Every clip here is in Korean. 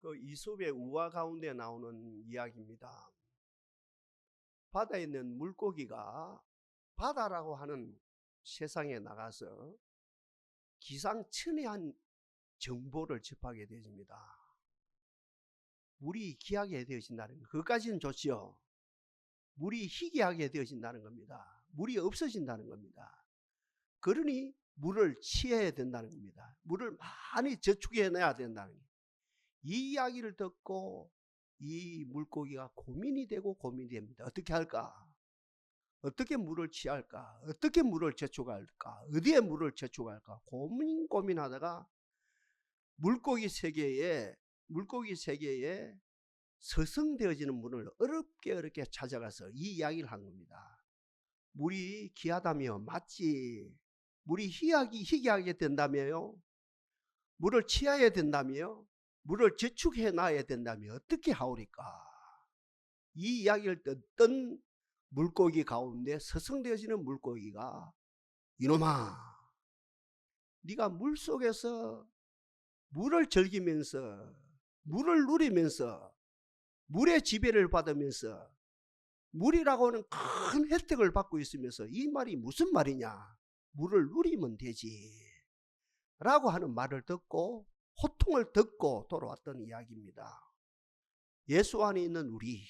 그 이솝의 우화 가운데 나오는 이야기입니다. 바다에 있는 물고기가 바다라고 하는 세상에 나가서 기상천외한 정보를 접하게 되집니다. 물이 귀하게 되어진다는 것, 그것까지는 좋지요. 물이 희귀하게 되어진다는 겁니다. 물이 없어진다는 겁니다. 그러니 물을 취해야 된다는 겁니다. 물을 많이 저축해내야 된다는 겁니다. 이 이야기를 듣고 이 물고기가 고민이 되고 고민이 됩니다. 어떻게 할까? 어떻게 물을 취할까? 어떻게 물을 저축할까? 어디에 물을 저축할까? 고민하다가 물고기 세계에 서성되어지는 물을 어렵게 찾아가서 이 이야기를 한 겁니다. 물이 귀하다며? 맞지. 물이 희귀하게 된다며요? 물을 취해야 된다며? 물을 저축해 놔야 된다며? 어떻게 하오리까? 이 이야기를 듣던 물고기 가운데 서성되어지는 물고기가, 이놈아, 네가 물속에서 물을 즐기면서 물을 누리면서 물의 지배를 받으면서 물이라고 하는 큰 혜택을 받고 있으면서 이 말이 무슨 말이냐? 물을 누리면 되지 라고 하는 말을 듣고 호통을 듣고 돌아왔던 이야기입니다. 예수 안에 있는 우리,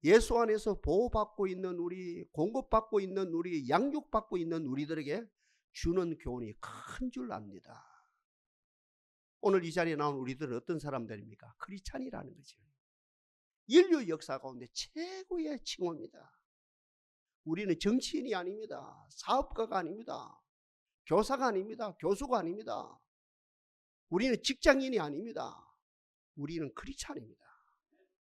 예수 안에서 보호받고 있는 우리, 공급받고 있는 우리, 양육받고 있는 우리들에게 주는 교훈이 큰 줄 압니다. 오늘 이 자리에 나온 우리들은 어떤 사람들입니까? 크리스찬이라는 거죠. 인류 역사 가운데 최고의 칭호입니다. 우리는 정치인이 아닙니다. 사업가가 아닙니다. 교사가 아닙니다. 교수가 아닙니다. 우리는 직장인이 아닙니다. 우리는 크리스찬입니다.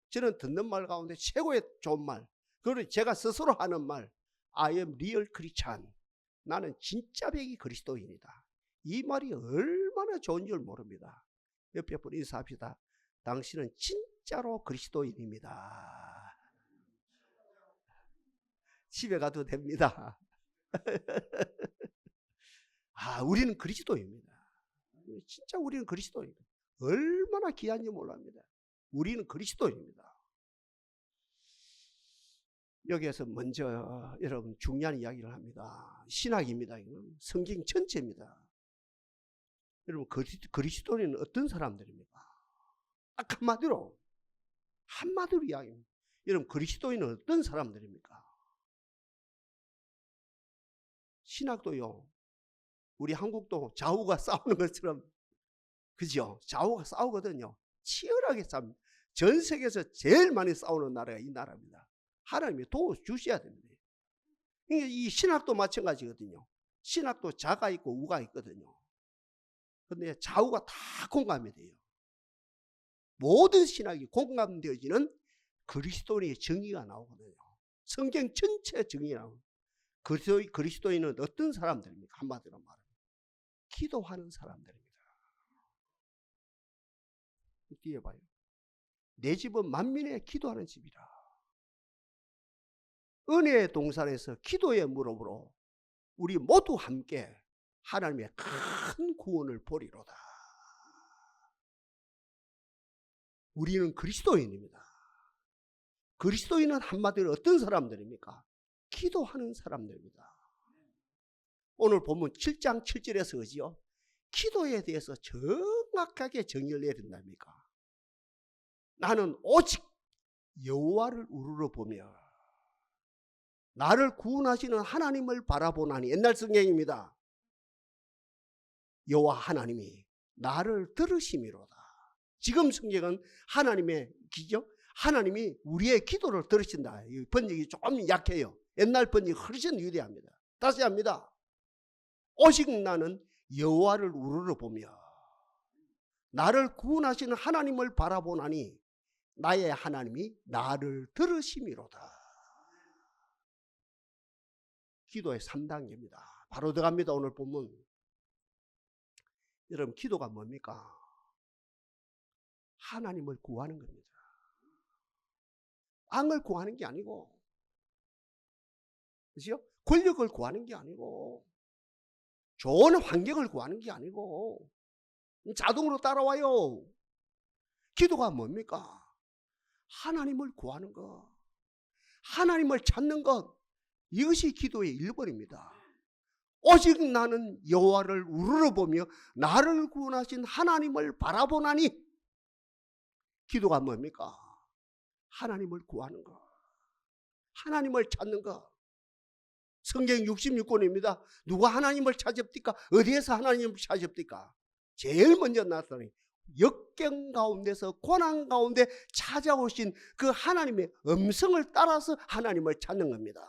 저는 듣는 말 가운데 최고의 좋은 말, 그리고 제가 스스로 하는 말, I am real Christian. 나는 진짜 백이 그리스도인이다. 이 말이 얼마나 좋은 줄 모릅니다. 옆에 분 인사합시다. 당신은 진짜로 그리스도인입니다. 집에 가도 됩니다. 우리는 그리스도입니다. 진짜 우리는 그리스도입니다. 얼마나 귀한지 몰랍니다. 우리는 그리스도입니다. 여기에서 먼저 여러분 중요한 이야기를 합니다. 신학입니다. 이건 성경 전체입니다. 여러분 그리스도인은 어떤 사람들입니까? 딱 한마디로 이야기합니다. 여러분 그리스도인은 어떤 사람들입니까? 신학도요, 우리 한국도 좌우가 싸우는 것처럼, 그죠? 좌우가 싸우거든요. 치열하게 싸웁니다. 전 세계에서 제일 많이 싸우는 나라가 이 나라입니다. 하나님이 도와주셔야 됩니다. 이 신학도 마찬가지거든요. 신학도 자가 있고 우가 있거든요. 그런데 좌우가 다 공감이 돼요. 모든 신학이 공감되어지는 그리스도인의 정의가 나오거든요. 성경 전체 정의가 나옵니다. 그리스도인은 어떤 사람들입니까? 한마디로 말하면 기도하는 사람들입니다. 뒤에 봐요. 내 집은 만민의 기도하는 집이라. 은혜의 동산에서 기도의 무릎으로 우리 모두 함께 하나님의 큰 구원을 보리로다. 우리는 그리스도인입니다. 그리스도인은 한마디로 어떤 사람들입니까? 기도하는 사람들입니다. 오늘 보면 7장 7절에서 그지요? 기도에 대해서 정확하게 정의를 내야 된답니까? 나는 오직 여호와를 우러러보며 나를 구원하시는 하나님을 바라보나니. 옛날 성경입니다. 여호와 하나님이 나를 들으심이로다. 지금 성경은 하나님의 기죠? 하나님이 우리의 기도를 들으신다. 이 번역이 조금 약해요. 옛날 번역이 훨씬 위대합니다. 다시 합니다. 오직 나는 여호와를 우러러보며 나를 구원하시는 하나님을 바라보나니 나의 하나님이 나를 들으심이로다. 기도의 3단계입니다. 바로 들어갑니다. 오늘 보면 여러분 기도가 뭡니까? 하나님을 구하는 겁니다. 빵을 구하는 게 아니고, 그렇죠? 권력을 구하는 게 아니고, 좋은 환경을 구하는 게 아니고, 자동으로 따라와요. 기도가 뭡니까? 하나님을 구하는 것, 하나님을 찾는 것, 이것이 기도의 1번입니다. 오직 나는 여호와를 우러러보며 나를 구원하신 하나님을 바라보나니. 기도가 뭡니까? 하나님을 구하는 것, 하나님을 찾는 것. 성경 66권입니다. 누가 하나님을 찾읍니까? 어디에서 하나님을 찾읍니까? 제일 먼저 나타나니 역경 가운데서 고난 가운데 찾아오신 그 하나님의 음성을 따라서 하나님을 찾는 겁니다.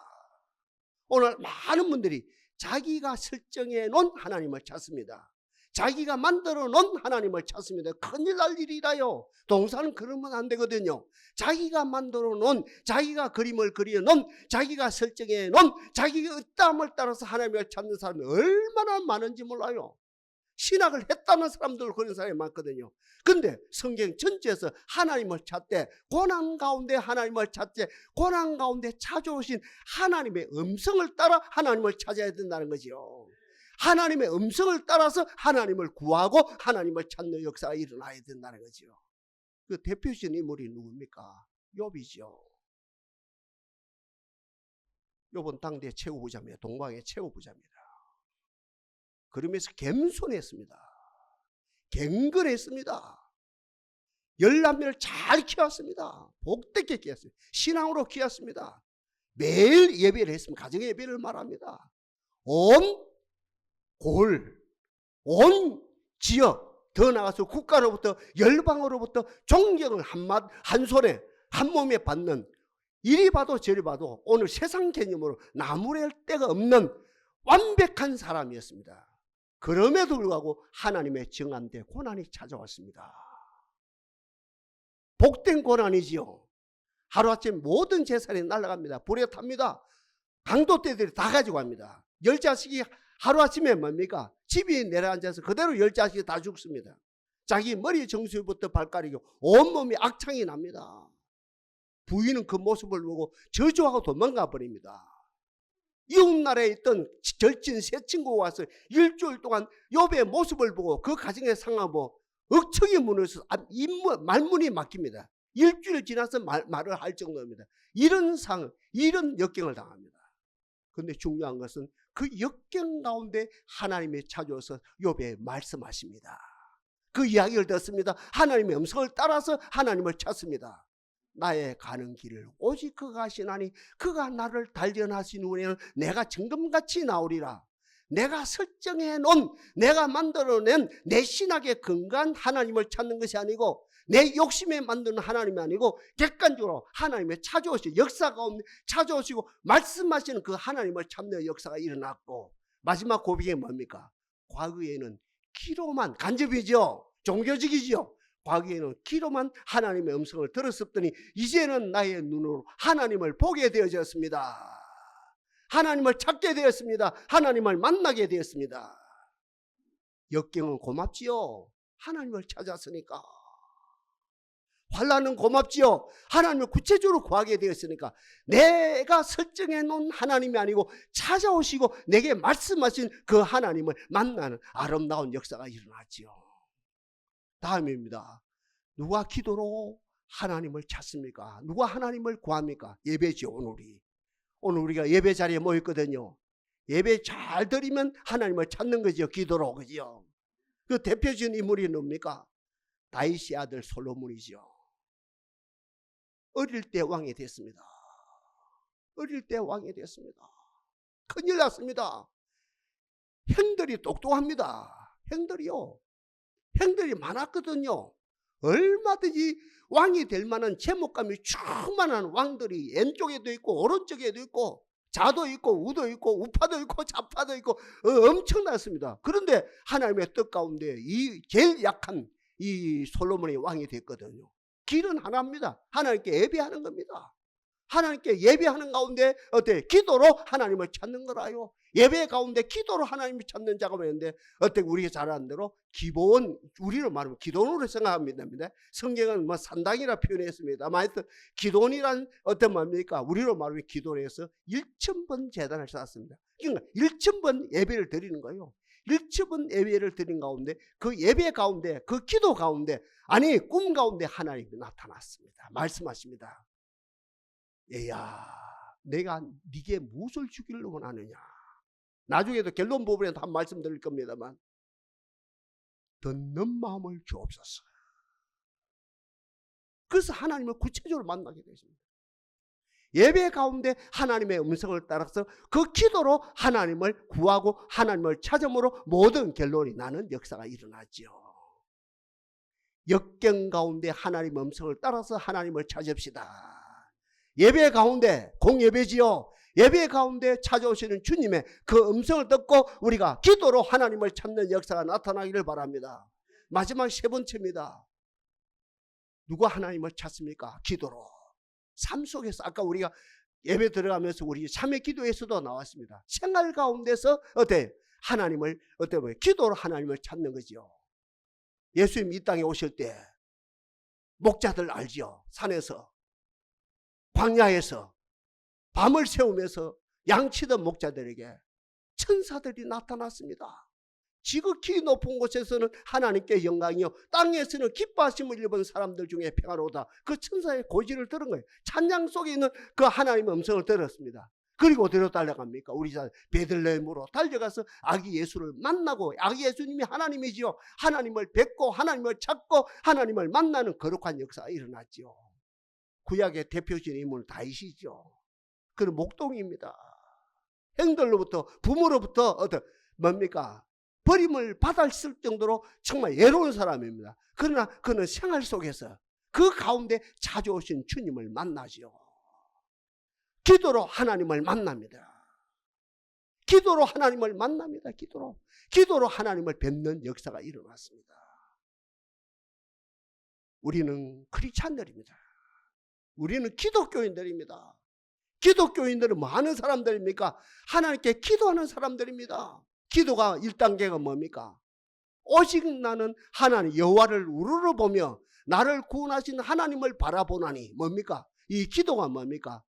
오늘 많은 분들이 자기가 설정해 놓은 하나님을 찾습니다. 자기가 만들어 놓은 하나님을 찾습니다. 큰일 날 일이라요. 동사는 그러면 안 되거든요. 자기가 만들어 놓은, 자기가 그림을 그려 놓은, 자기가 설정해 놓은, 자기가 의담을 따라서 하나님을 찾는 사람이 얼마나 많은지 몰라요. 신학을 했다는 사람들 그런 사람이 많거든요. 근데 성경 전체에서 하나님을 찾되, 고난 가운데 하나님을 찾되, 고난 가운데 찾아오신 하나님의 음성을 따라 하나님을 찾아야 된다는 거죠. 하나님의 음성을 따라서 하나님을 구하고 하나님을 찾는 역사가 일어나야 된다는 거죠. 그 대표적인 인물이 누굽니까? 욥이죠. 욥은 당대 최고 부자입니다. 동방의 최고 부자입니다. 그러면서 겸손했습니다. 갱근했습니다. 열남매를 잘 키웠습니다. 복되게 키웠습니다. 신앙으로 키웠습니다. 매일 예배를 했습니다. 가정의 예배를 말합니다. 온 지역, 더 나가서 국가로부터, 열방으로부터 존경을 한 손에 한 몸에 받는, 이리 봐도 저리 봐도 오늘 세상 개념으로 나무랄 데가 없는 완벽한 사람이었습니다. 그럼에도 불구하고 하나님의 정한대 고난이 찾아왔습니다. 복된 고난이지요. 하루아침 모든 재산이 날아갑니다. 불에 탑니다. 강도떼들이 다 가지고 갑니다. 10자식이 하루아침에 뭡니까? 집이 내려앉아서 그대로 10자식이 다 죽습니다. 자기 머리 정수부터 발가락이 온몸이 악창이 납니다. 부인은 그 모습을 보고 저주하고 도망가 버립니다. 이웃나라에 있던 절친 세 친구가 와서 일주일 동안 욥의 모습을 보고 그 가정의 상황을 보고 억척이 무너져서 말문이 막힙니다. 일주일 지나서 말을 할 정도입니다. 이런 상황, 이런 역경을 당합니다. 그런데 중요한 것은 그 역경 가운데 하나님이 찾아와서 욥에 말씀하십니다. 그 이야기를 듣습니다. 하나님의 음성을 따라서 하나님을 찾습니다. 나의 가는 길을 오직 그가 하시나니 그가 나를 단련하신 후에는 내가 정금같이 나오리라. 내가 설정해 놓은, 내가 만들어낸 내 신학의 근간 하나님을 찾는 것이 아니고, 내 욕심에 만드는 하나님이 아니고 객관적으로 하나님의 찾아오시고 역사 가운데 찾아오시고 말씀하시는 그 하나님을 찾는 역사가 일어났고, 마지막 고백이 뭡니까? 과거에는 기로만, 간접이죠, 종교적이죠. 과거에는 귀로만 하나님의 음성을 들었었더니 이제는 나의 눈으로 하나님을 보게 되어졌습니다. 하나님을 찾게 되었습니다. 하나님을 만나게 되었습니다. 역경은 고맙지요. 하나님을 찾았으니까. 환난은 고맙지요. 하나님을 구체적으로 구하게 되었으니까. 내가 설정해 놓은 하나님이 아니고 찾아오시고 내게 말씀하신 그 하나님을 만나는 아름다운 역사가 일어났지요. 다음입니다. 누가 기도로 하나님을 찾습니까? 누가 하나님을 구합니까? 예배죠. 오늘 우리가 예배 자리에 모였거든요. 예배 잘 드리면 하나님을 찾는 거죠. 기도로. 그죠? 그 대표적인 인물이 누굽니까? 다윗의 아들 솔로몬이죠. 어릴 때 왕이 됐습니다. 어릴 때 왕이 됐습니다. 큰일 났습니다. 형들이 똑똑합니다. 형들이 많았거든요. 얼마든지 왕이 될 만한 제목감이 충만한 왕들이 왼쪽에도 있고 오른쪽에도 있고 자도 있고 우도 있고 우파도 있고 좌파도 있고 엄청났습니다. 그런데 하나님의 뜻 가운데 이 제일 약한 이 솔로몬이 왕이 됐거든요. 길은 하나입니다. 하나님께 예배하는 겁니다. 하나님께 예배하는 가운데 어때? 기도로 하나님을 찾는 거라요. 예배 가운데 기도로 하나님을 찾는 자가 있는데 어때? 우리가 잘 아는 대로 기본, 우리로 말하면 기도원으로 생각합니다. 성경은 뭐 산당이라 표현했습니다. 하여튼 기도원이란 어떤 뭡니까? 우리로 말하면 기도원에서 1000번 제단을 쌓았습니다. 그러니까 1000번 예배를 드리는 거예요. 1000번 예배를 드린 가운데 그 예배 가운데 그 기도 가운데 아니 꿈 가운데 하나님이 나타났습니다. 말씀하십니다. 얘야 내가 네게 무엇을 주기를 원하느냐. 나중에도 결론 부분에도 한 말씀 드릴 겁니다만 듣는 마음을 주옵소서. 그래서 하나님을 구체적으로 만나게 되십니다. 예배 가운데 하나님의 음성을 따라서 그 기도로 하나님을 구하고 하나님을 찾음으로 모든 결론이 나는 역사가 일어나죠. 역경 가운데 하나님의 음성을 따라서 하나님을 찾읍시다. 예배 가운데 공예배지요. 예배 가운데 찾아오시는 주님의 그 음성을 듣고 우리가 기도로 하나님을 찾는 역사가 나타나기를 바랍니다. 마지막 세 번째입니다. 누가 하나님을 찾습니까? 기도로. 삶 속에서 아까 우리가 예배 들어가면서 우리 참회 기도에서도 나왔습니다. 생활 가운데서 하나님을 기도로 하나님을 찾는 거죠. 예수님 이 땅에 오실 때 목자들 알지요? 산에서 광야에서 밤을 새우면서 양치던 목자들에게 천사들이 나타났습니다. 지극히 높은 곳에서는 하나님께 영광이요 땅에서는 기뻐하심을 입은 사람들 중에 평화로다. 그 천사의 고지를 들은 거예요. 찬양 속에 있는 그 하나님의 음성을 들었습니다. 그리고 어디로 달려갑니까? 우리 베들레헴으로 달려가서 아기 예수를 만나고, 아기 예수님이 하나님이지요. 하나님을 뵙고 하나님을 찾고 하나님을 만나는 거룩한 역사가 일어났지요. 구약의 대표적인 인물은 다윗이죠. 그는 목동입니다. 형들로부터 부모로부터 뭡니까? 버림을 받았을 정도로 정말 예로운 사람입니다. 그러나 그는 생활 속에서 그 가운데 찾아오신 주님을 만나지요. 기도로 하나님을 만납니다. 기도로 하나님을 만납니다. 기도로 하나님을 뵙는 역사가 일어났습니다. 우리는 크리스찬들입니다. 우리는 기독교인들입니다. 기독교인들은 뭐 하는 사람들입니까? 하나님께 기도하는 사람들입니다. 기도가 1단계가 뭡니까? 오직 나는 하나님 여호와를 우러러 보며 나를 구원하신 하나님을 바라보나니 뭡니까? 이 기도가 뭡니까?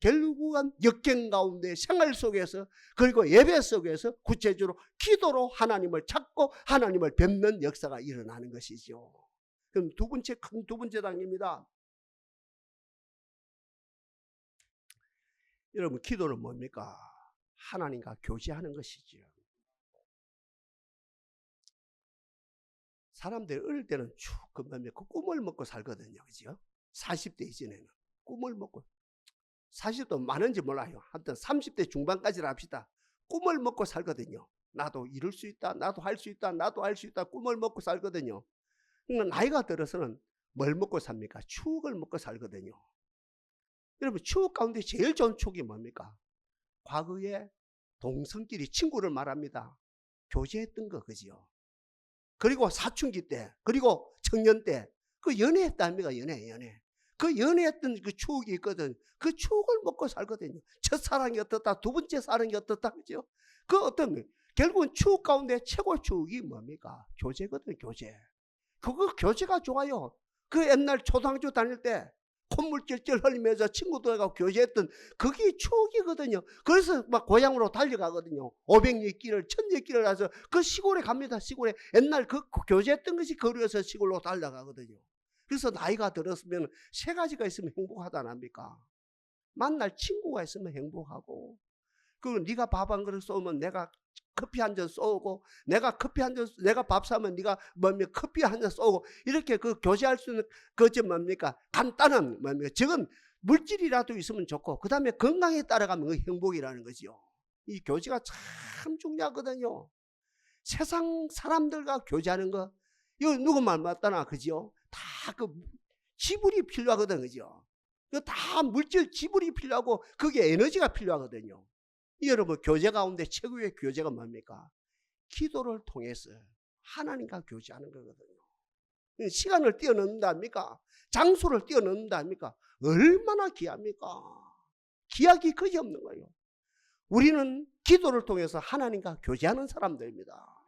결국은 역경 가운데 생활 속에서 그리고 예배 속에서 구체적으로 기도로 하나님을 찾고 하나님을 뵙는 역사가 일어나는 것이죠. 그럼 두 번째 단계입니다. 여러분 기도는 뭡니까? 하나님과 교제하는 것이죠. 사람들이 어릴 때는 쭉 그 꿈을 먹고 살거든요. 그죠? 40대 이전에는 꿈을 먹고, 40도 많은지 몰라요. 하여튼 30대 중반까지를 합시다. 꿈을 먹고 살거든요. 나도 이룰 수 있다. 나도 할 수 있다. 나도 할 수 있다. 꿈을 먹고 살거든요. 그러니까 나이가 들어서는 뭘 먹고 삽니까? 추억을 먹고 살거든요. 여러분 추억 가운데 제일 좋은 추억이 뭡니까? 과거에 동성끼리 친구를 말합니다. 교제했던 거 그지요? 그리고 사춘기 때, 그리고 청년 때, 그 연애했다 합니까? 연애. 그 연애했던 그 추억이 있거든. 그 추억을 먹고 살거든요. 첫사랑이 어떻다, 두 번째 사랑이 어떻다, 그죠? 그 결국은 추억 가운데 최고의 추억이 뭡니까? 교제거든, 교제. 그거 교제가 좋아요. 그 옛날 초등학교 다닐 때 콧물 찔찔 흘리면서 친구들과 교제했던 그게 추억이거든요. 그래서 막 고향으로 달려가거든요. 500리 길을 1000리 길을 가서 그 시골에 갑니다. 시골에 옛날 그 교제했던 것이 거리에서 시골로 달려가거든요. 그래서 나이가 들었으면 세 가지가 있으면 행복하다 안 합니까? 만날 친구가 있으면 행복하고, 그리고 네가 밥 한 그릇 쏘면 내가 커피 한 잔 쏘고, 내가 밥 사면 네가 커피 한 잔 쏘고, 이렇게 그 교제할 수 있는 그저 간단한 적은 물질이라도 있으면 좋고, 그 다음에 건강에 따라가면 그 행복이라는 거지요. 이 교제가 참 중요하거든요. 세상 사람들과 교제하는 거, 이거 누구 말 맞다나, 그죠? 다 그 지불이 필요하거든, 그죠? 다 물질 지불이 필요하고, 그게 에너지가 필요하거든요. 여러분 교제 가운데 최고의 교제가 뭡니까? 기도를 통해서 하나님과 교제하는 거거든요. 시간을 뛰어넘는다 합니까? 장소를 뛰어넘는다 합니까? 얼마나 귀합니까? 귀하기 거의 없는 거예요. 우리는 기도를 통해서 하나님과 교제하는 사람들입니다.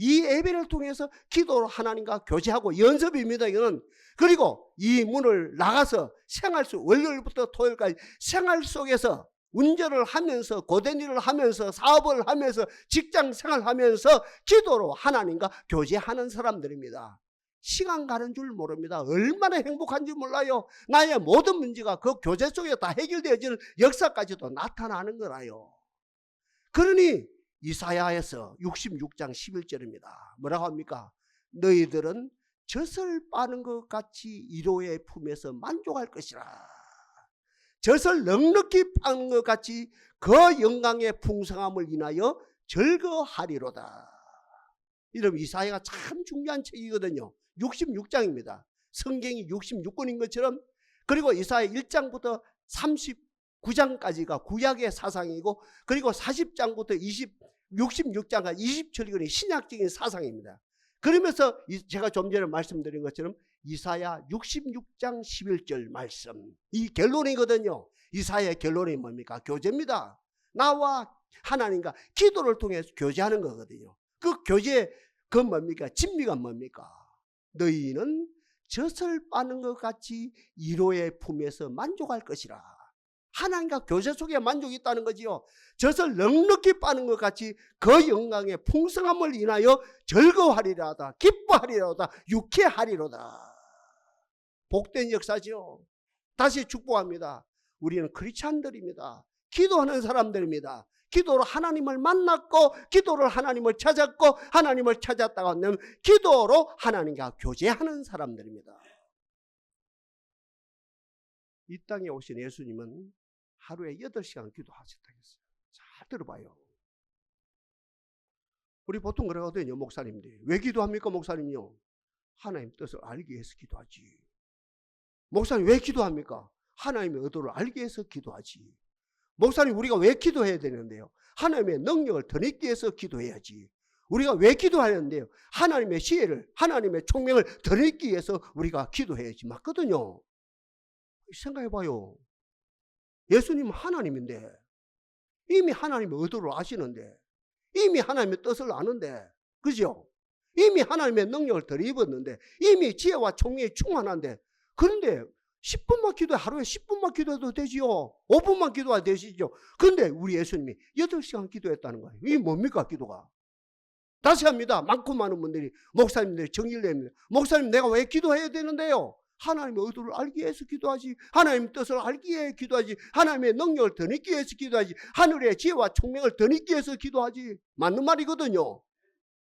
이 예배를 통해서 기도로 하나님과 교제하고 연습입니다. 이거는. 그리고 이 문을 나가서 월요일부터 토요일까지 생활 속에서 운전을 하면서, 고된 일을 하면서, 사업을 하면서, 직장 생활하면서 기도로 하나님과 교제하는 사람들입니다. 시간 가는 줄 모릅니다. 얼마나 행복한지 몰라요. 나의 모든 문제가 그 교제 속에 다 해결되어지는 역사까지도 나타나는 거라요. 그러니 이사야에서 66장 11절입니다. 뭐라고 합니까? 너희들은 젖을 빠는 것 같이 이로의 품에서 만족할 것이라. 젖을 넉넉히 빠는 것 같이 그 영광의 풍성함을 인하여 즐거하리로다. 이러면 이사야가 참 중요한 책이거든요. 66장입니다. 성경이 66권인 것처럼. 그리고 이사야 1장부터 39장까지가 구약의 사상이고, 그리고 40장부터 66장까지 20절이 신약적인 사상입니다. 그러면서 제가 좀 전에 말씀드린 것처럼 이사야 66장 11절 말씀, 이 결론이거든요. 이사야의 결론이 뭡니까? 교제입니다. 나와 하나님과 기도를 통해 교제하는 거거든요. 그 교제, 그 뭡니까? 진미가 뭡니까? 너희는 젖을 빠는 것 같이 이로의 품에서 만족할 것이라. 하나님과 교제 속에 만족이 있다는 거지요. 젖을 넉넉히 빠는 것 같이 그 영광의 풍성함을 인하여 즐거워하리로다, 기뻐하리로다, 유쾌하리로다. 복된 역사지요. 다시 축복합니다. 우리는 크리스찬들입니다. 기도하는 사람들입니다. 기도로 하나님을 만났고, 기도로 하나님을 찾았고, 하나님을 찾았다가 하면 기도로 하나님과 교제하는 사람들입니다. 이 땅에 오신 예수님은 하루에 8시간 기도하셨다고 했어요. 잘 들어봐요. 우리 보통 그러거든요. 목사님들이. 왜 기도합니까? 목사님요? 하나님 뜻을 알기 위해서 기도하지. 목사님 왜 기도합니까? 하나님의 의도를 알기 위해서 기도하지. 목사님 우리가 왜 기도해야 되는데요? 하나님의 능력을 더 잊기 위해서 기도해야지. 우리가 왜 기도하는데요? 하나님의 지혜를, 하나님의 총명을 더 잊기 위해서 우리가 기도해야지. 맞거든요. 생각해봐요. 예수님은 하나님인데, 이미 하나님의 의도를 아시는데, 이미 하나님의 뜻을 아는데, 그죠? 이미 하나님의 능력을 더 입었는데, 이미 지혜와 총명이 충만한데, 그런데 10분만 기도해, 하루에 10분만 기도해도 되지요. 5분만 기도해도 되시죠. 그런데 우리 예수님이 8시간 기도했다는 거예요. 이게 뭡니까, 기도가? 다시 합니다. 많고 많은 분들이, 목사님들이 정의를 냅니다. 목사님 내가 왜 기도해야 되는데요? 하나님의 의도를 알기 위해서 기도하지. 하나님의 뜻을 알기 위해 기도하지. 하나님의 능력을 더 잊기 위해서 기도하지. 하늘의 지혜와 총명을 더 잊기 위해서 기도하지. 맞는 말이거든요.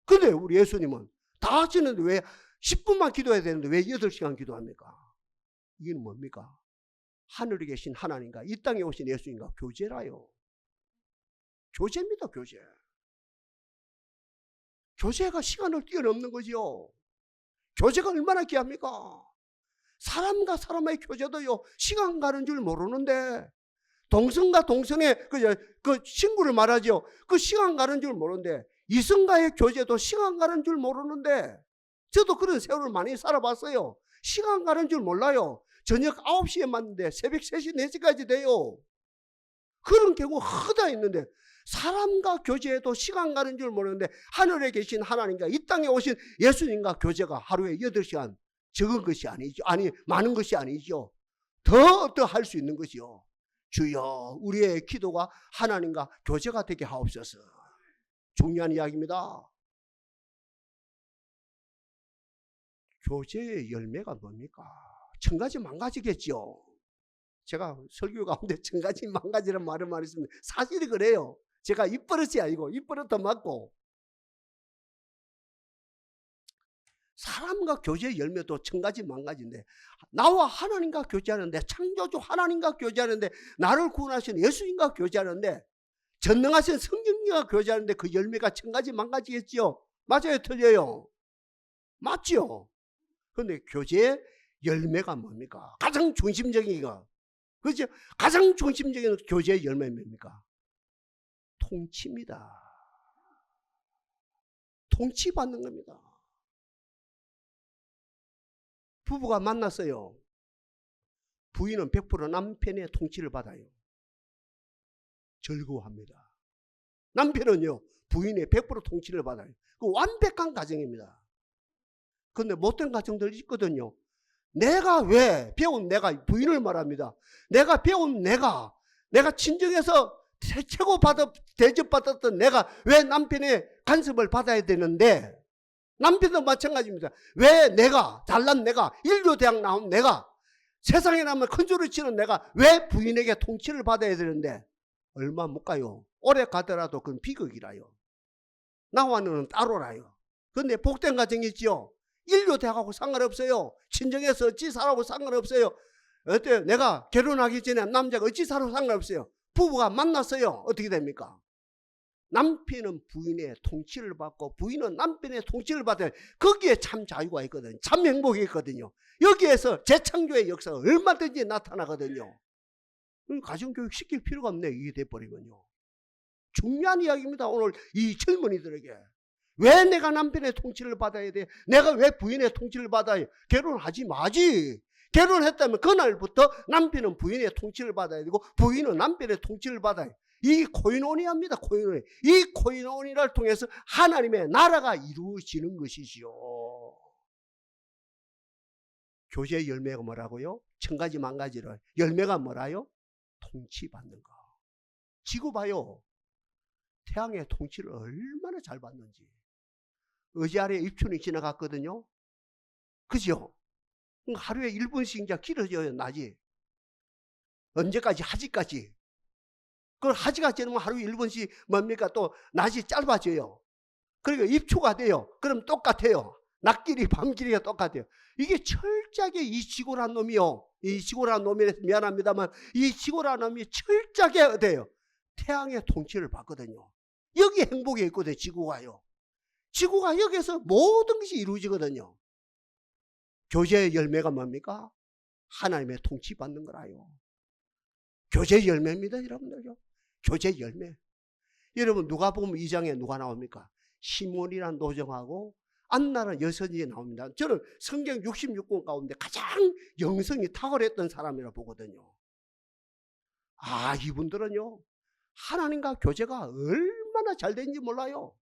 근데 우리 예수님은 다 하시는데 왜 10분만 기도해야 되는데 왜 8시간 기도합니까? 이게 뭡니까? 하늘에 계신 하나님과 이 땅에 오신 예수님과 교제라요. 교제입니다. 교제. 교제가 시간을 뛰어넘는 거지요. 교제가 얼마나 귀합니까? 사람과 사람의 교제도요, 시간 가는 줄 모르는데, 동성과 동성의 그 친구를 말하죠. 그 시간 가는 줄 모르는데, 이성과의 교제도 시간 가는 줄 모르는데, 저도 그런 세월을 많이 살아봤어요. 시간 가는 줄 몰라요. 저녁 9시에 맞는데 새벽 3시, 4시까지 돼요. 그런 경우 허다 있는데, 사람과 교제에도 시간 가는 줄 모르는데, 하늘에 계신 하나님과 이 땅에 오신 예수님과 교제가 하루에 8시간, 적은 것이 아니죠. 아니, 많은 것이 아니죠. 더 할 수 있는 것이요. 주여, 우리의 기도가 하나님과 교제가 되게 하옵소서. 중요한 이야기입니다. 교제의 열매가 뭡니까? 1000가지 만가지겠죠. 제가 설교 가운데 1000가지 만가지라는 말을 말했습니다. 사실이 그래요. 제가 입버릇이 아니고 입버릇도 맞고, 사람과 교제의 열매도 1000가지 만가지인데, 나와 하나님과 교제하는데, 창조주 하나님과 교제하는데, 나를 구원하신 예수님과 교제하는데, 전능하신 성령님과 교제하는데 그 열매가 1000가지 만가지겠지요. 맞아요? 틀려요? 맞죠? 그런데 교제의 열매가 뭡니까? 가장 중심적인 거, 그렇죠? 가장 중심적인 교제의 열매는 뭡니까? 통치입니다. 통치받는 겁니다. 부부가 만났어요. 부인은 100% 남편의 통치를 받아요. 즐거워합니다. 남편은요, 부인의 100% 통치를 받아요. 그 완벽한 가정입니다. 그런데 못된 가정들이 있거든요. 내가 왜 배운 내가, 부인을 말합니다. 내가 배운 내가 친정에서 최고 대접받았던 내가 왜 남편의 간섭을 받아야 되는데, 남편도 마찬가지입니다. 왜 내가, 잘난 내가, 인류대학 나온 내가, 세상에 나면 큰 소리 치는 내가 왜 부인에게 통치를 받아야 되는데 얼마 못 가요. 오래 가더라도 그건 비극이라요. 나와는 따로라요. 근데 복된 가정이지요. 인류대학하고 상관없어요. 친정에서 어찌 살아고 상관없어요. 어때요? 내가 결혼하기 전에 남자가 어찌 살아고 상관없어요. 부부가 만났어요. 어떻게 됩니까? 남편은 부인의 통치를 받고 부인은 남편의 통치를 받아요. 거기에 참 자유가 있거든요. 참 행복이 있거든요. 여기에서 재창조의 역사가 얼마든지 나타나거든요. 가정교육 시킬 필요가 없네. 이게 돼버리면요. 중요한 이야기입니다. 오늘 이 젊은이들에게. 왜 내가 남편의 통치를 받아야 돼? 내가 왜 부인의 통치를 받아야 돼? 결혼하지 마지. 결혼했다면 그날부터 남편은 부인의 통치를 받아야 되고 부인은 남편의 통치를 받아야 돼. 이 코이노니아입니다. 코이노니아. 이 코이노니아를 통해서 하나님의 나라가 이루어지는 것이지요. 교제의 열매가 뭐라고요? 1000가지 만가지를. 열매가 뭐라요? 통치받는 거. 지구 봐요. 태양의 통치를 얼마나 잘 받는지. 의지 아래 입춘이 지나갔거든요. 그죠? 하루에 1분씩 이제 길어져요. 낮이. 언제까지? 하지까지. 그걸 하지가 지나면 하루에 1분씩 뭡니까? 또 낮이 짧아져요. 그러니까 입추가 돼요. 그럼 똑같아요. 낮길이 밤길이가 똑같아요. 이게 철저하게 이 지구라는 놈이요. 이 지구라는 놈이 미안합니다만 이 지구라는 놈이 철저하게 어때요? 태양의 통치를 받거든요. 여기 행복이 있거든요. 지구가요. 지구가 여기서 모든 것이 이루어지거든요. 교제의 열매가 뭡니까? 하나님의 통치 받는 거라요. 교제의 열매입니다. 여러분들요. 교제의 열매. 여러분 누가복음 2장에 누가 나옵니까? 시몬이라는 노정하고 안나라는 여선이 나옵니다. 저는 성경 66권 가운데 가장 영성이 탁월했던 사람이라 보거든요. 아, 이분들은요 하나님과 교제가 얼마나 잘 되는지 몰라요.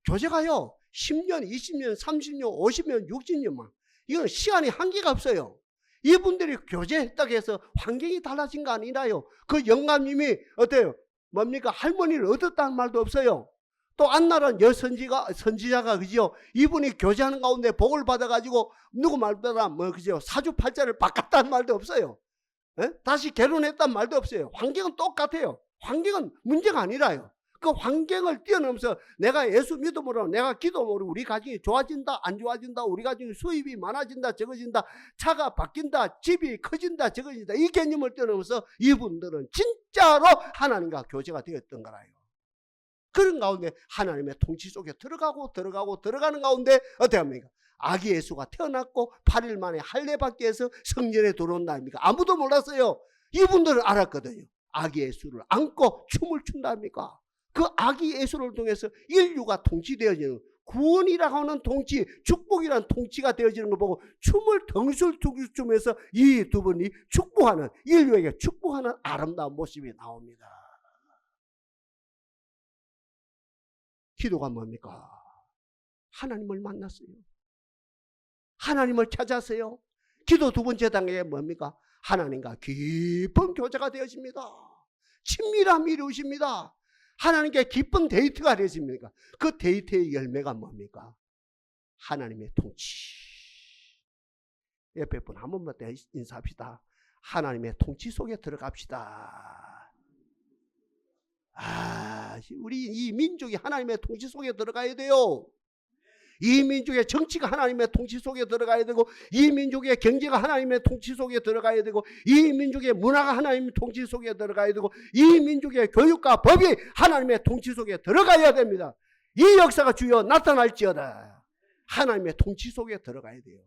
교제가요 10년, 20년, 30년, 50년, 60년만. 이건 시간이 한계가 없어요. 이분들이 교제했다고 해서 환경이 달라진 거 아니라요. 그 영감님이 어때요? 뭡니까? 할머니를 얻었다는 말도 없어요. 또 안나라는 선지자가 그죠? 이분이 교제하는 가운데 복을 받아가지고 누구 말보다 그죠? 사주팔자를 바꿨다는 말도 없어요. 에? 다시 결혼했다는 말도 없어요. 환경은 똑같아요. 환경은 문제가 아니라요. 그 환경을 뛰어넘어서 내가 예수 믿음으로 내가 기도함으로 우리 가정이 좋아진다 안 좋아진다, 우리 가정이 수입이 많아진다 적어진다, 차가 바뀐다, 집이 커진다 적어진다, 이 개념을 뛰어넘어서 이분들은 진짜로 하나님과 교제가 되었던 거라요. 그런 가운데 하나님의 통치 속에 들어가는 가운데 어떻게 합니까? 아기 예수가 태어났고 8일 만에 할례 받기 위해서 성전에 들어온다 합니까? 아무도 몰랐어요. 이분들은 알았거든요. 아기 예수를 안고 춤을 춘다 합니까? 그 아기 예수를 통해서 인류가 통치되어지는, 구원이라고 하는 통치, 축복이라는 통치가 되어지는 걸 보고 춤을 덩술 추면서 이 두 분이 축복하는, 인류에게 축복하는 아름다운 모습이 나옵니다. 기도가 뭡니까? 하나님을 만났어요. 하나님을 찾았어요. 기도 두 번째 단계가 뭡니까? 하나님과 깊은 교제가 되어집니다. 친밀함이 이루어집니다. 하나님께 깊은 데이트가 되어집니까? 그 데이트의 열매가 뭡니까? 하나님의 통치. 옆에 분 한 번만 더 인사합시다. 하나님의 통치 속에 들어갑시다. 우리 이 민족이 하나님의 통치 속에 들어가야 돼요. 이 민족의 정치가 하나님의 통치 속에 들어가야 되고, 이 민족의 경제가 하나님의 통치 속에 들어가야 되고, 이 민족의 문화가 하나님의 통치 속에 들어가야 되고, 이 민족의 교육과 법이 하나님의 통치 속에 들어가야 됩니다. 이 역사가 주여 나타날지어다. 하나님의 통치 속에 들어가야 돼요.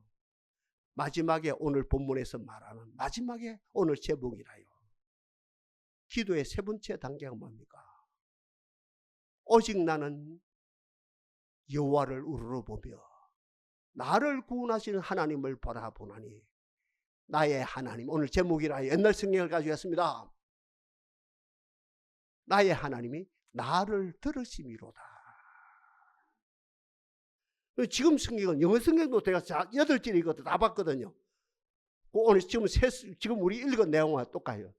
마지막에 오늘 본문에서 말하는 마지막에 오늘 제목이라요. 기도의 세 번째 단계가 뭡니까? 오직 나는 여호와를 우러러보며 나를 구원하시는 하나님을 바라보나니 나의 하나님. 오늘 제목이라 옛날 성경을 가지고 왔습니다. 나의 하나님이 나를 들으심이로다. 지금 성경은 영어 성경도 제가 8절이거든 다 봤거든요. 오늘 지금 우리 읽은 내용과 똑같아요.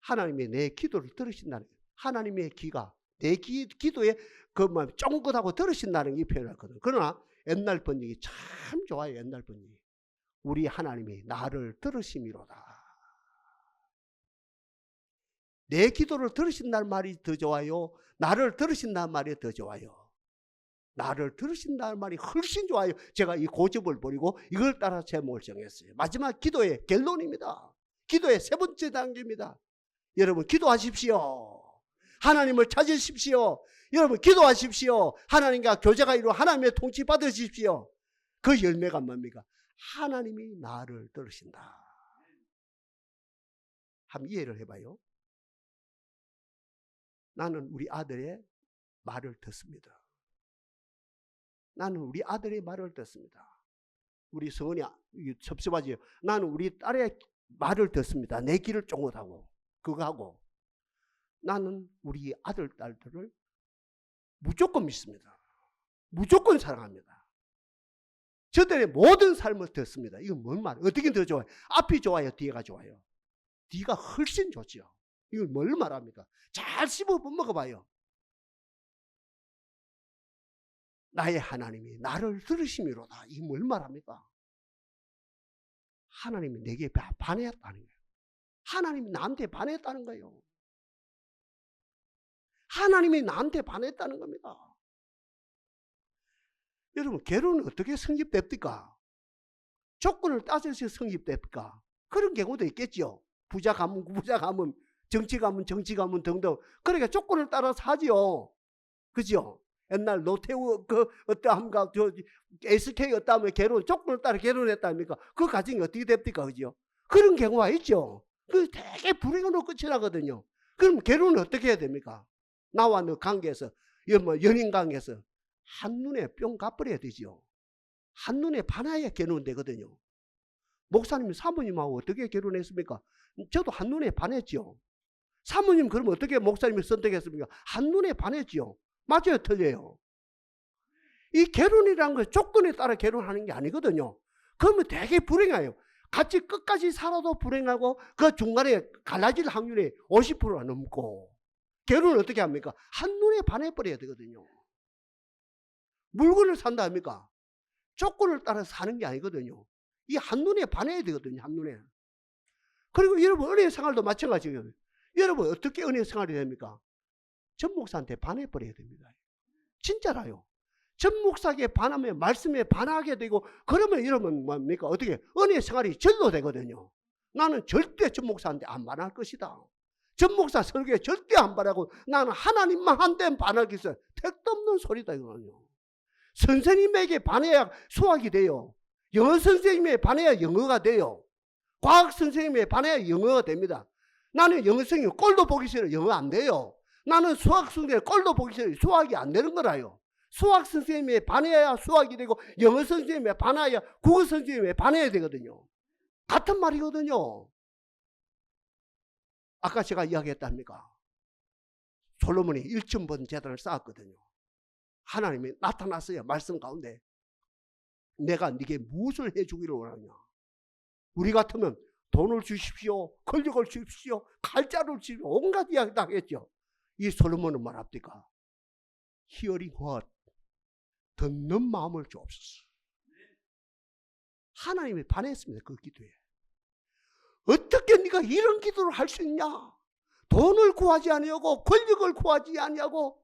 하나님이 내 기도를 들으신다는 거예요. 하나님의 귀가 내 기도에 쫑긋하고 들으신다는 이 표현을 하거든요. 그러나 옛날 번역이 참 좋아요. 옛날 번역이. 우리 하나님이 나를 들으심이로다. 내 기도를 들으신다는 말이 더 좋아요? 나를 들으신다는 말이 더 좋아요? 나를 들으신다는 말이 훨씬 좋아요. 제가 이 고집을 버리고 이걸 따라 제목을 정했어요. 마지막 기도의 결론입니다. 기도의 세 번째 단계입니다. 여러분 기도하십시오. 하나님을 찾으십시오. 여러분 기도하십시오. 하나님과 교제가 이루어 하나님의 통치 받으십시오. 그 열매가 뭡니까? 하나님이 나를 들으신다. 한번 이해를 해봐요. 나는 우리 아들의 말을 듣습니다. 나는 우리 아들의 말을 듣습니다. 우리 성은이 섭섭하지요. 나는 우리 딸의 말을 듣습니다. 내 길을 쫑긋하고 그거 하고. 나는 우리 아들, 딸들을 무조건 믿습니다. 무조건 사랑합니다. 저들의 모든 삶을 듣습니다. 이건 뭔 말? 어떻게 더 좋아요? 앞이 좋아요? 뒤가 좋아요? 뒤가 훨씬 좋죠. 이걸 뭘 말합니까? 잘 씹어 먹어봐요. 나의 하나님이 나를 들으심이로다. 이게 뭘 말합니까? 하나님이 내게 반했다는 거예요. 하나님이 나한테 반했다는 거예요. 하나님이 나한테 반했다는 겁니다. 여러분 결혼은 어떻게 성립됩니까? 조건을 따져서 성립됩니까? 그런 경우도 있겠죠. 부자 가문, 부자 가문, 정치 가문, 정치 가문 등등. 그러니까 조건을 따라서 하지요. 그죠? 옛날 노태우 어떠함과 SK 어떠하면 결혼 조건을 따라 결혼했답니까? 그 가정이 어떻게 됩니까? 그죠? 그런 경우가 있죠. 그 되게 불행으로 끝이 나거든요. 그럼 결혼은 어떻게 해야 됩니까? 나와 너 관계에서 연인 관계에서 한눈에 뿅 가버려야 되죠. 한눈에 반하야 결혼되거든요. 목사님 사모님하고 어떻게 결혼했습니까? 저도 한눈에 반했죠. 사모님 그러면 어떻게 목사님을 선택했습니까? 한눈에 반했죠. 맞아요, 틀려요? 이 결혼이라는 건 조건에 따라 결혼하는 게 아니거든요. 그러면 되게 불행해요. 같이 끝까지 살아도 불행하고 그 중간에 갈라질 확률이 50%가 넘고. 결혼을 어떻게 합니까? 한눈에 반해버려야 되거든요. 물건을 산다 합니까? 조건을 따라 사는 게 아니거든요. 이 한눈에 반해야 되거든요. 한눈에. 그리고 여러분 은혜 생활도 마찬가지예요. 여러분 어떻게 은혜 생활이 됩니까? 전 목사한테 반해버려야 됩니다. 진짜라요. 전 목사에게 반하면 말씀에 반하게 되고 그러면 여러분 뭡니까? 어떻게 은혜 생활이 절로 되거든요. 나는 절대 전 목사한테 안 반할 것이다. 전 목사 설교에 절대 안 반하고 나는 하나님만 한 데는 반하겠어요. 택도 없는 소리다 이거는요. 선생님에게 반해야 수학이 돼요. 영어 선생님에 반해야 영어가 돼요. 과학 선생님에 반해야 영어가 됩니다. 나는 영어 선생님 꼴도 보기 싫어 영어 안 돼요. 나는 수학 선생님 꼴도 보기 싫어 수학이 안 되는 거라요. 수학 선생님에 반해야 수학이 되고 영어 선생님에 반해야 국어 선생님에 반해야 되거든요. 같은 말이거든요. 아까 제가 이야기했답니까? 솔로몬이 1,000번 제단을 쌓았거든요. 하나님이 나타났어요. 말씀 가운데. 내가 네게 무엇을 해주기를 원하냐. 우리 같으면 돈을 주십시오. 권력을 주십시오. 칼자루를 주십시오. 온갖 이야기 다 하겠죠. 이 솔로몬은 말합니까? Hearing what? 듣는 마음을 주옵소서. 하나님이 반했습니다. 그 기도에. 어떻게 네가 이런 기도를 할 수 있냐? 돈을 구하지 아니하고 권력을 구하지 아니하고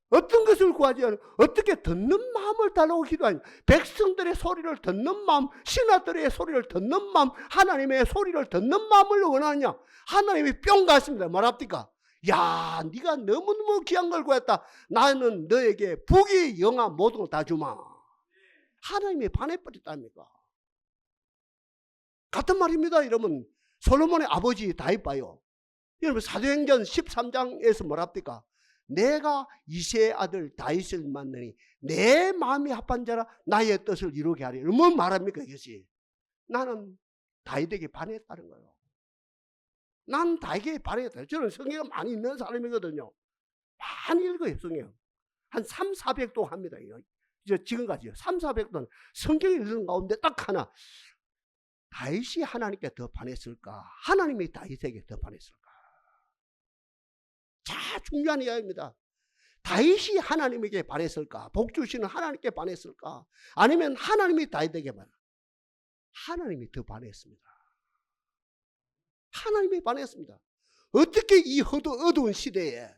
어떤 것을 구하지 않고 어떻게 듣는 마음을 달라고 기도하냐? 백성들의 소리를 듣는 마음, 신하들의 소리를 듣는 마음, 하나님의 소리를 듣는 마음을 원하느냐? 하나님이 뿅 갔습니다. 뭐랍니까? 야, 네가 너무너무 귀한 걸 구했다. 나는 너에게 부귀 영화 모든 걸 다 주마. 하나님이 반해버렸답니까? 같은 말입니다. 여러분 솔로몬의 아버지 다윗 봐요. 여러분 사도행전 13장에서 뭐랍니까? 내가 이새의 아들 다윗을 만나니 내 마음이 합한 자라 나의 뜻을 이루게 하리. 뭐 말합니까 이것이? 나는 다윗에게 반했다는 거예요. 난 다윗에게 반했다. 저는 성경을 많이 읽는 사람이거든요. 많이 읽어요 성경. 한 300~400도 합니다. 지금까지요. 300~400도 성경을 읽는 가운데 딱 하나. 다윗이 하나님께 더 반했을까? 하나님이 다윗에게 더 반했을까? 자, 중요한 이야기입니다. 다윗이 하나님에게 반했을까? 복 주시는 하나님께 반했을까? 아니면 하나님이 다윗에게 반했을까? 하나님이 더 반했습니다. 하나님이 반했습니다. 어떻게 이 어두운 시대에,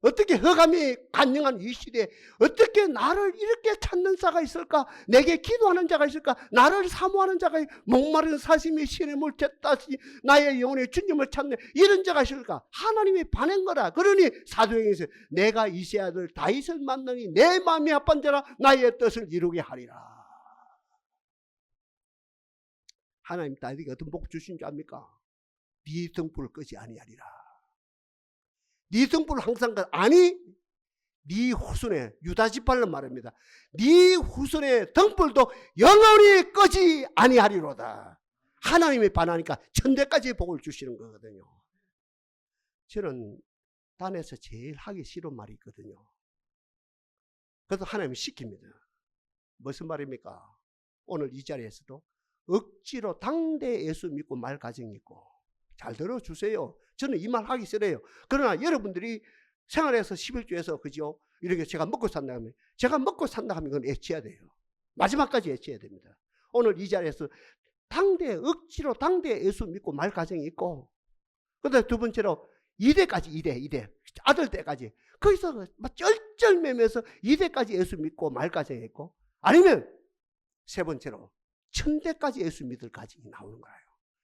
어떻게 흑암이 간영한 이 시대에 어떻게 나를 이렇게 찾는 자가 있을까? 내게 기도하는 자가 있을까? 나를 사모하는 자가, 목마른 사심이 시름을 쳤다시 나의 영혼의 주님을 찾는 이런 자가 있을까? 하나님이 반한 거라. 그러니 사도행전에서 내가 이세 아들 다윗을 만나니 내 마음이 합한자라 나의 뜻을 이루게 하리라. 하나님 다윗에게 어떤 복 주신 줄 압니까? 네 등불을 끄지 아니하리라. 네 등불을 항상 아니 네 후손의 유다 지파를 말합니다. 네 후손의 등불도 영원히 끄지 아니하리로다. 하나님이 반하니까 천대까지 복을 주시는 거거든요. 저는 단에서 제일 하기 싫은 말이 있거든요. 그래서 하나님이 시킵니다. 무슨 말입니까? 오늘 이 자리에서도 억지로 당대 예수 믿고 말 가정이 있고, 잘 들어주세요. 저는 이 말 하기 싫어요. 그러나 여러분들이 생활에서 11조에서 그죠? 이렇게 제가 먹고 산다 하면, 제가 먹고 산다 하면 그건 애치해야 돼요. 마지막까지 애치해야 됩니다. 오늘 이 자리에서 억지로 당대 예수 믿고 말 가정이 있고, 그다음에 두 번째로 2대까지 2대 아들 때까지 거기서 막 쩔쩔매면서 2대까지 예수 믿고 말 가정이 있고, 아니면 세 번째로 1000대까지 예수 믿을 가정이 나오는 거예요.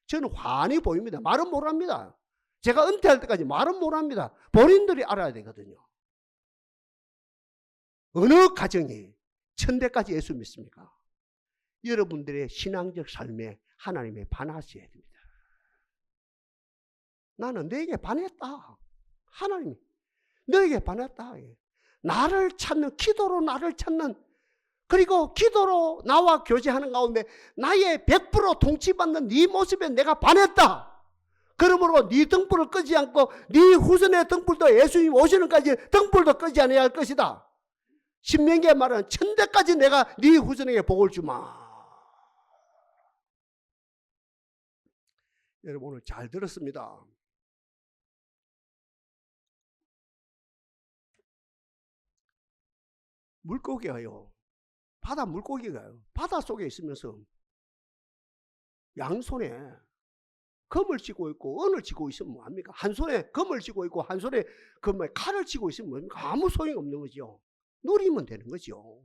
저는 환히 보입니다. 말은 못합니다. 제가 은퇴할 때까지 말은 못합니다. 본인들이 알아야 되거든요. 어느 가정이 1000대까지 예수 믿습니까? 여러분들의 신앙적 삶에 하나님의 반하셔야 됩니다. 나는 너에게 반했다. 하나님이 너에게 반했다. 나를 찾는, 기도로 나를 찾는, 그리고 기도로 나와 교제하는 가운데 나의 100% 통치받는 네 모습에 내가 반했다. 그러므로 네 등불을 끄지 않고 네 후손의 등불도 예수님 오시는 까지 등불도 끄지 않아야 할 것이다. 신명기의 말은 1000대까지 내가 네 후손에게 복을 주마. 여러분 오늘 잘 들었습니다. 물고기가요, 바다 물고기가요, 바다 속에 있으면서 양손에 검을 쥐고 있고 은을 쥐고 있으면 뭐합니까? 한 손에 검을 쥐고 있고 한 손에 칼을 쥐고 있으면 뭡니까? 아무 소용이 없는 거죠. 누리면 되는 거죠.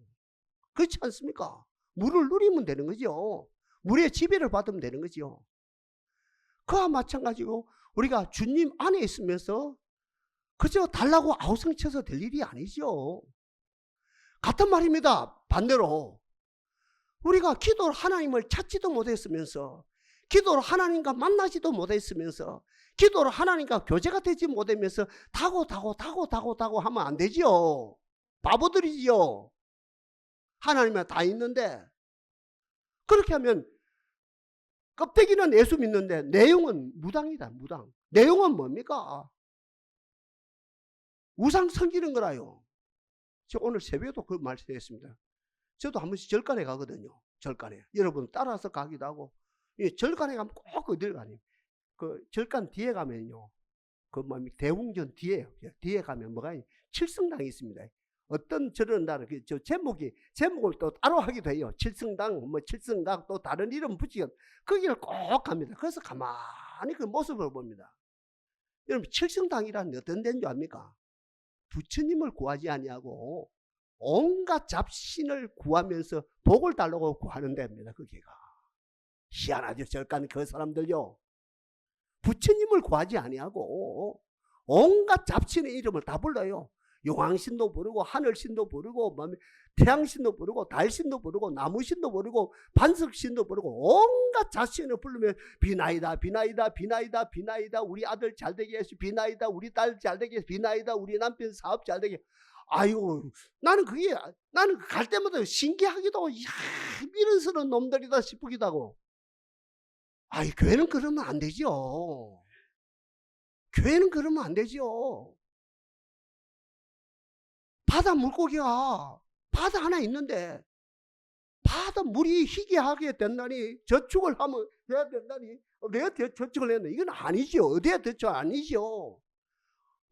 그렇지 않습니까? 물을 누리면 되는 거죠. 물의 지배를 받으면 되는 거죠. 그와 마찬가지로 우리가 주님 안에 있으면서 그저 달라고 아우성쳐서 될 일이 아니죠. 같은 말입니다. 반대로 우리가 기도로 하나님을 찾지도 못했으면서, 기도로 하나님과 만나지도 못했으면서, 기도로 하나님과 교제가 되지 못하면서 타고 하면 안 되지요. 바보들이지요. 하나님은 다 있는데, 그렇게 하면 껍데기는 예수 믿는데 내용은 무당이다. 무당. 내용은 뭡니까? 우상 섬기는 거라요. 저 오늘 새벽에도 그 말씀했습니다. 저도 한 번씩 절간에 가거든요. 절간에. 여러분 따라서 가기도 하고. 절간에 가면 꼭 어딜 가니? 그 절간 뒤에 가면요. 대웅전 뒤에 가면 뭐가 칠성당이 있습니다. 어떤 저런 나라 저 제목을 또 따로 하기도 해요. 칠성당, 칠성각 또 다른 이름 붙이고 거기를 꼭 갑니다. 그래서 가만히 그 모습을 봅니다. 여러분 칠성당이란 어떤 데인 줄 압니까? 부처님을 구하지 아니하고 온갖 잡신을 구하면서 복을 달라고 구하는 데입니다. 거기가. 희한하죠. 절간 그 사람들요. 부처님을 구하지 아니하고 온갖 잡신의 이름을 다 불러요. 용왕신도 부르고 하늘신도 부르고 태양신도 부르고 달신도 부르고 나무신도 부르고 반석신도 부르고 온갖 잡신을 부르면 비나이다 비나이다 비나이다 비나이다 우리 아들 잘되게 해서 비나이다 우리 딸 잘되게 해서 비나이다 우리 남편 사업 잘되게. 아이고 나는 갈 때마다 신기하기도 하고 미련스러운 놈들이다 싶기도 하고. 아이 교회는 그러면 안 되죠. 교회는 그러면 안 되죠. 바다 물고기가 바다 하나 있는데 바다 물이 희귀하게 된다니 저축을 하면 해야 된다니 내가 저축을 했는데 이건 아니죠. 어디에 저축 아니죠.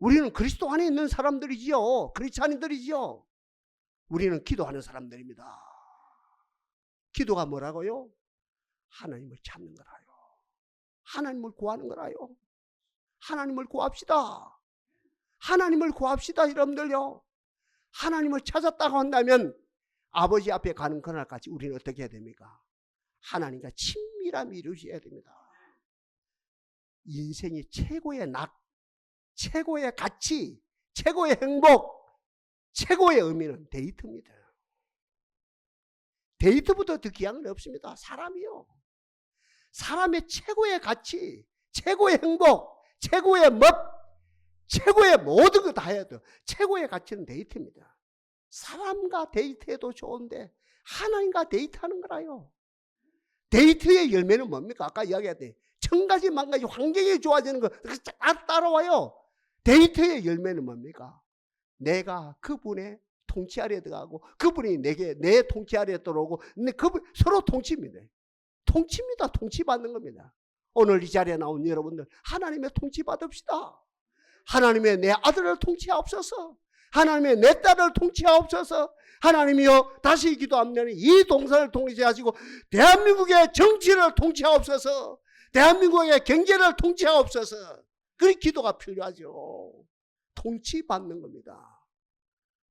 우리는 그리스도 안에 있는 사람들이지요. 크리스찬인들이지요. 우리는 기도하는 사람들입니다. 기도가 뭐라고요? 하나님을 찾는 거라요. 하나님을 구하는 거라요. 하나님을 구합시다. 하나님을 구합시다, 여러분들요. 하나님을 찾았다고 한다면 아버지 앞에 가는 그날까지 우리는 어떻게 해야 됩니까? 하나님과 친밀함이 이루어져야 됩니다. 인생이 최고의 최고의 가치, 최고의 행복, 최고의 의미는 데이트입니다. 데이트보다 더 귀한 건 없습니다. 사람이요. 사람의 최고의 가치, 최고의 행복, 최고의 최고의 모든 거 다 해야 돼요. 최고의 가치는 데이트입니다. 사람과 데이트해도 좋은데 하나님과 데이트하는 거라요. 데이트의 열매는 뭡니까? 아까 이야기했더니 1000가지 만가지 환경이 좋아지는 거 따라와요. 데이트의 열매는 뭡니까? 내가 그분의 통치 아래에 들어가고 그분이 내게 내 통치 아래에 들어오고 그분 서로 통치입니다. 통치입니다. 통치받는 겁니다. 오늘 이 자리에 나온 여러분들 하나님의 통치 받읍시다. 하나님의 내 아들을 통치하옵소서. 하나님의 내 딸을 통치하옵소서. 하나님이여 다시 기도합니다. 이 동산을 통치하시고 대한민국의 정치를 통치하옵소서. 대한민국의 경제를 통치하옵소서. 그 기도가 필요하죠. 통치받는 겁니다.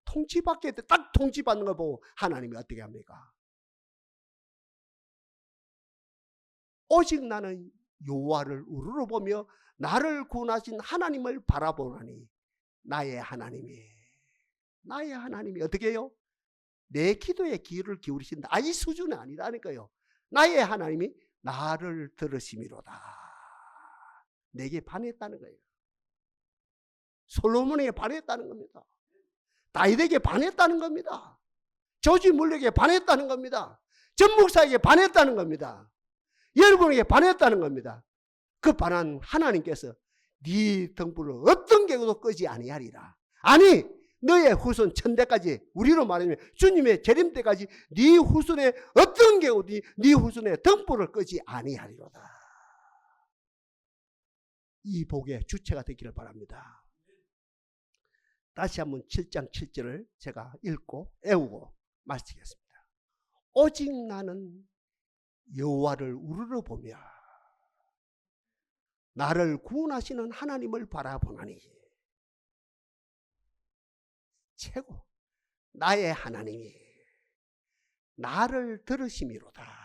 통치받게 딱 통치받는 걸 보고 하나님이 어떻게 합니까? 오직 나는 여호와를 우러러보며 나를 구원하신 하나님을 바라보나니 나의 하나님이 어떻게 해요? 내 기도에 귀를 기울이신다. 이 수준은 아니라니까요. 나의 하나님이 나를 들으심이로다. 내게 반했다는 거예요. 솔로몬에게 반했다는 겁니다. 다윗에게 반했다는 겁니다. 조지 물렉에게 반했다는 겁니다. 전 목사에게 반했다는 겁니다. 여러분에게 반했다는 겁니다. 그 반한 하나님께서 네 등불을 어떤 경우도 끄지 아니하리라. 아니 너의 후손 천대까지, 우리로 말하면 주님의 재림 때까지 네 후손의 어떤 경우도 네 후손의 등불을 끄지 아니하리로다. 이 복의 주체가 되기를 바랍니다. 다시 한번 7장 7절을 제가 읽고 애우고 마치겠습니다. 오직 나는 여호와를 우러러보며 나를 구원하시는 하나님을 바라보나니 최고 나의 하나님이 나를 들으심이로다.